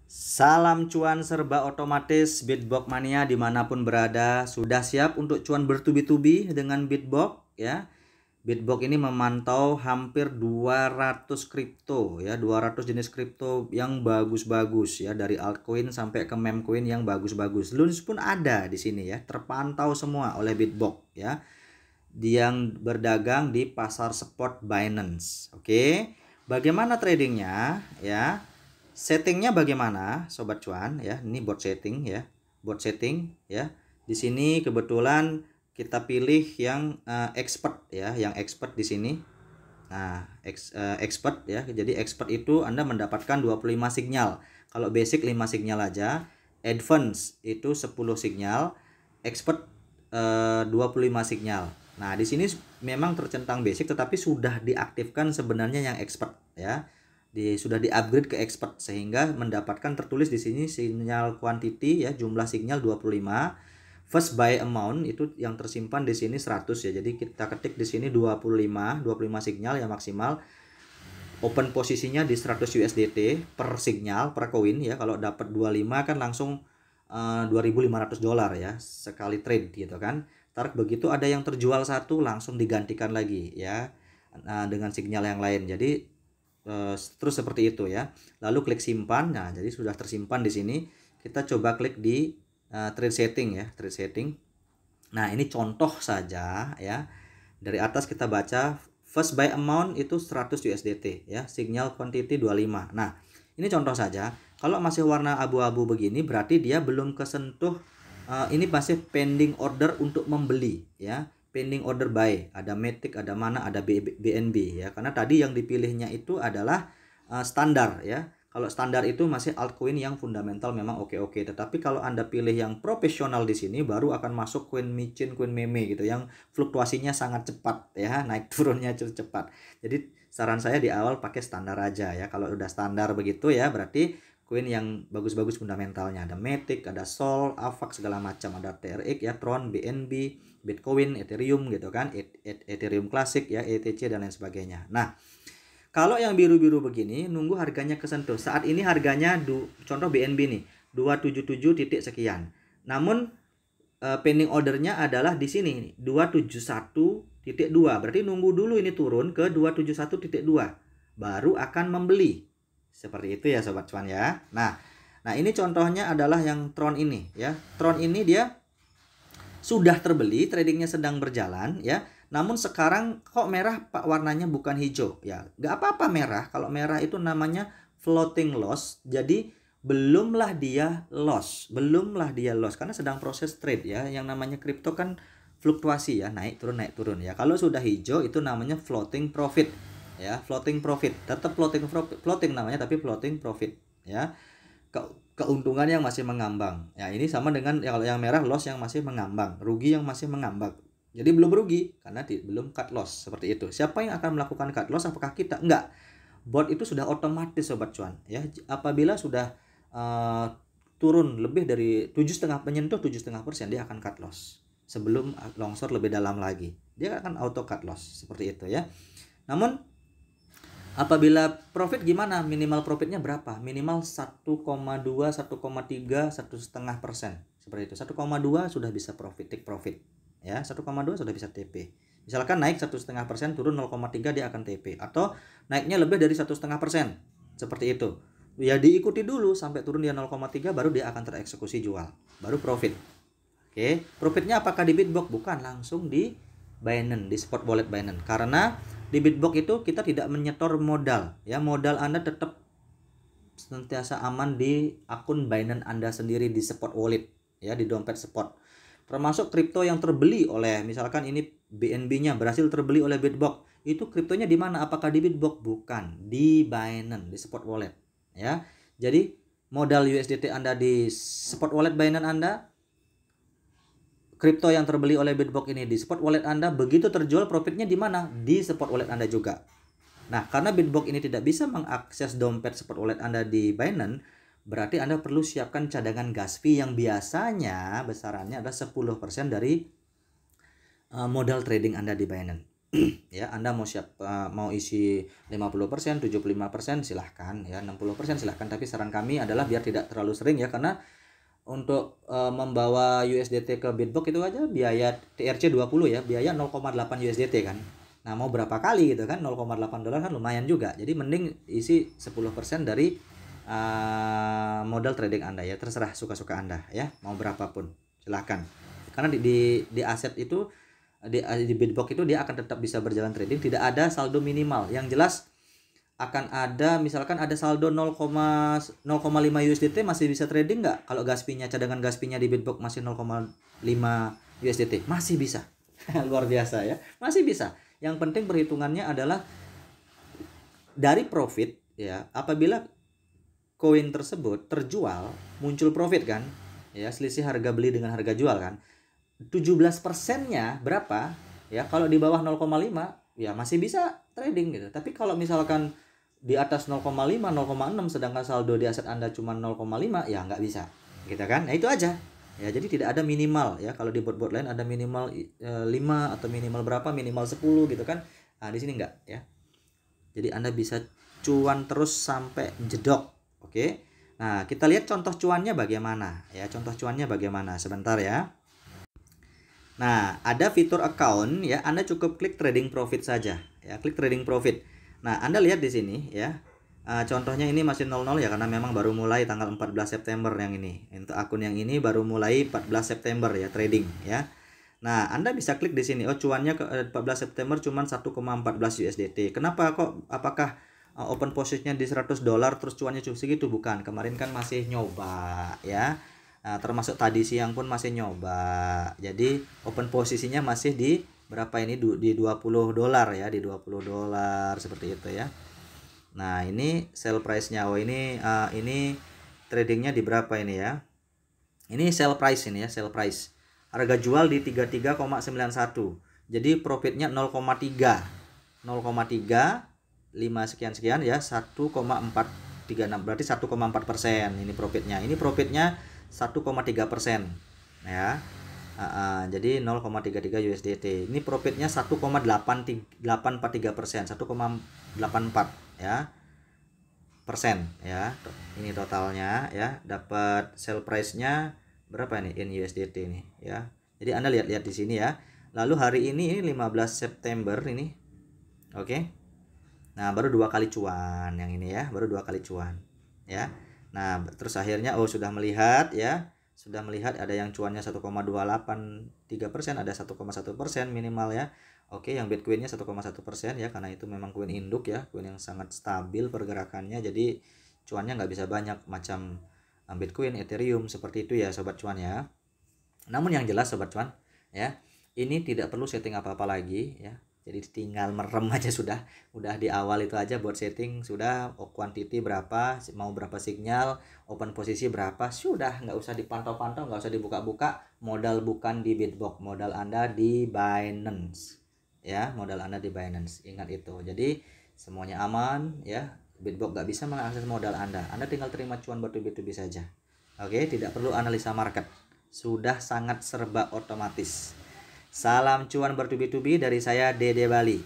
Salam cuan serba otomatis Bitbox Mania dimanapun berada. Sudah siap untuk cuan bertubi-tubi dengan Bitbox ya. Bitbox ini memantau hampir 200 kripto ya, 200 jenis kripto yang bagus-bagus ya, dari altcoin sampai ke meme coin yang bagus-bagus. Loans pun ada di sini ya, terpantau semua oleh Bitbox ya. Yang berdagang di pasar spot Binance. Oke. Bagaimana tradingnya ya? Settingnya bagaimana sobat cuan ya, ini bot setting ya, bot setting ya. Di sini kebetulan kita pilih yang expert ya, yang expert di sini. Nah, expert ya. Jadi expert itu Anda mendapatkan 25 sinyal. Kalau basic 5 sinyal aja, advance itu 10 sinyal, expert 25 sinyal. Nah, di sini memang tercentang basic tetapi sudah diaktifkan sebenarnya yang expert ya. Sudah di-upgrade ke expert sehingga mendapatkan tertulis di sini sinyal quantity ya, jumlah sinyal 25. First buy amount itu yang tersimpan di sini 100 ya. Jadi kita ketik di sini 25 sinyal yang maksimal. Open posisinya di 100 USDT per sinyal per koin ya. Kalau dapat 25 kan langsung $2.500 ya sekali trade gitu kan. Ntar begitu ada yang terjual satu langsung digantikan lagi ya dengan sinyal yang lain. Jadi terus seperti itu ya. Lalu klik simpan. Nah, jadi sudah tersimpan di sini. Kita coba klik di trade setting ya, trade setting. Nah, ini contoh saja ya. Dari atas kita baca first buy amount itu 100 USDT ya, signal quantity 25. Nah, ini contoh saja. Kalau masih warna abu-abu begini berarti dia belum kesentuh, ini masih pending order untuk membeli ya. Pending order buy, ada Matic, ada mana, ada BNB ya. Karena tadi yang dipilihnya itu adalah standar ya. Kalau standar itu masih altcoin yang fundamental memang oke-oke. Tetapi kalau Anda pilih yang profesional di sini baru akan masuk coin micin, coin meme gitu yang fluktuasinya sangat cepat ya, naik turunnya cepat. Jadi saran saya di awal pakai standar aja ya. Kalau udah standar begitu ya berarti koin yang bagus-bagus fundamentalnya, ada Matic, ada Sol, AVAX segala macam, ada TRX ya, Tron, BNB, Bitcoin, Ethereum gitu kan, Ethereum Classic ya, ETC dan lain sebagainya. Nah, kalau yang biru-biru begini nunggu harganya kesentuh. Saat ini harganya contoh BNB nih 277 titik sekian. Namun pending ordernya adalah di sini 271.2. Berarti nunggu dulu ini turun ke 271.2 baru akan membeli. Seperti itu ya sobat cuan ya. Nah, ini contohnya adalah yang Tron ini ya. Tron ini dia sudah terbeli, tradingnya sedang berjalan ya. Namun sekarang kok merah pak, warnanya bukan hijau ya. Gak apa-apa merah. Kalau merah itu namanya floating loss. Jadi belumlah dia loss, karena sedang proses trade ya. Yang namanya kripto kan fluktuasi ya, naik turun ya. Kalau sudah hijau itu namanya floating profit ya, floating profit. Tetap floating namanya tapi floating profit ya. Keuntungan yang masih mengambang. Ya, ini sama dengan kalau yang merah loss yang masih mengambang, rugi yang masih mengambang. Jadi belum rugi karena belum cut loss, seperti itu. Siapa yang akan melakukan cut loss? Apakah kita? Enggak. Bot itu sudah otomatis sobat cuan ya. Apabila sudah turun lebih dari 7,5 menyentuh 7,5% dia akan cut loss. Sebelum longsor lebih dalam lagi, dia akan auto cut loss seperti itu ya. Namun apabila profit gimana? Minimal profitnya berapa? Minimal 1,2, 1,3, 1,5%. Seperti itu. 1,2 sudah bisa take profit. Ya, 1,2 sudah bisa TP. Misalkan naik 1,5%, turun 0,3 dia akan TP. Atau naiknya lebih dari 1,5%. Seperti itu. Ya diikuti dulu sampai turun dia 0,3 baru dia akan tereksekusi jual. Baru profit. Oke, profitnya apakah di Bitbox? Bukan, langsung di Binance, di spot wallet Binance. Karena di Bitbox itu kita tidak menyetor modal ya, modal Anda tetap senantiasa aman di akun Binance Anda sendiri di spot wallet ya, di dompet spot. Termasuk kripto yang terbeli oleh, misalkan ini BNB-nya berhasil terbeli oleh Bitbox. Itu kriptonya di mana? Apakah di Bitbox? Bukan, di Binance, di spot wallet ya. Jadi modal USDT Anda di spot wallet Binance Anda, kripto yang terbeli oleh Bitbox ini di spot wallet Anda, begitu terjual profitnya di mana? Di spot wallet Anda juga. Nah, karena Bitbox ini tidak bisa mengakses dompet spot wallet Anda di Binance, berarti Anda perlu siapkan cadangan gas fee yang biasanya besarannya adalah 10% dari modal trading Anda di Binance. Ya, Anda mau isi 50%, 75% silahkan ya, 60% silahkan, tapi saran kami adalah biar tidak terlalu sering ya, karena untuk membawa USDT ke Bitbox itu aja biaya TRC 20 ya, biaya 0,8 USDT kan. Nah, mau berapa kali gitu kan, 0,8 dolar kan lumayan juga. Jadi mending isi 10% dari modal trading Anda ya, terserah suka-suka Anda ya, mau berapapun silahkan. Karena di aset itu di Bitbox itu dia akan tetap bisa berjalan trading, tidak ada saldo minimal. Yang jelas akan ada, misalkan ada saldo 0,5 USDT masih bisa trading nggak? Kalau gas fee-nya, cadangan gas fee-nya di Bitbox masih 0,5 USDT, masih bisa. Luar biasa ya, masih bisa. Yang penting perhitungannya adalah dari profit ya. Apabila koin tersebut terjual, muncul profit kan ya, selisih harga beli dengan harga jual kan, 17%-nya berapa ya, kalau di bawah 0,5 ya masih bisa trading gitu. Tapi kalau misalkan di atas 0,5, 0,6 sedangkan saldo di aset Anda cuma 0,5 ya nggak bisa gitu kan. Nah itu aja ya, jadi tidak ada minimal ya. Kalau di bot-bot lain ada minimal 5 atau minimal berapa, minimal 10 gitu kan. Nah di sini enggak ya, jadi Anda bisa cuan terus sampai jedok. Oke, nah kita lihat contoh cuannya bagaimana ya, contoh cuannya bagaimana sebentar ya. Nah, ada fitur account ya, Anda cukup klik trading profit saja ya, klik trading profit. Nah, Anda lihat di sini ya. Contohnya ini masih 00 ya, karena memang baru mulai tanggal 14 September yang ini. Untuk akun yang ini baru mulai 14 September ya trading ya. Nah, Anda bisa klik di sini. Oh, cuannya ke 14 September cuma 1,14 USDT. Kenapa kok? Apakah open posisinya di 100 dolar terus cuannya cuma segitu? Bukan. Kemarin kan masih nyoba ya. Nah, termasuk tadi siang pun masih nyoba. Jadi open posisinya masih di berapa ini, di 20 dolar ya, di 20 dolar seperti itu ya. Nah, ini sell price-nya. Oh, ini tradingnya di berapa ini ya? Ini sell price ini ya, sell price. Harga jual di 33,91. Jadi profitnya 0,3. 0,3 5 sekian ya, 1,436, berarti 1,4%. Ini profitnya. Ini profitnya 1,3% ya. Jadi 0,33 USDT. Ini profitnya 1,843%, 1,84 ya persen ya. Ini totalnya ya, dapat sell price-nya berapa nih in USDT ini ya. Jadi Anda lihat-lihat di sini ya. Lalu hari ini 15 September ini. Oke. Nah, baru 2 kali cuan yang ini ya, baru 2 kali cuan ya. Nah, terus akhirnya sudah melihat ya, sudah melihat ada yang cuannya 1,283%, ada 1,1% minimal ya. Oke, yang Bitcoin-nya 1,1% ya, karena itu memang koin induk ya, koin yang sangat stabil pergerakannya, jadi cuannya nggak bisa banyak macam Bitcoin, Ethereum seperti itu ya sobat cuan ya. Namun yang jelas sobat cuan ya, ini tidak perlu setting apa-apa lagi ya. Jadi tinggal merem aja sudah di awal itu aja buat setting sudah. Quantity berapa, mau berapa sinyal, open posisi berapa, sudah nggak usah dipantau-pantau, nggak usah dibuka-buka. Modal bukan di Bitbox, modal Anda di Binance ya, modal Anda di Binance, ingat itu. Jadi semuanya aman ya, Bitbox nggak bisa mengakses modal Anda tinggal terima cuan bertubi-tubi saja. Oke, tidak perlu analisa market, sudah sangat serba otomatis. Salam cuan bertubi-tubi dari saya Dede Bali.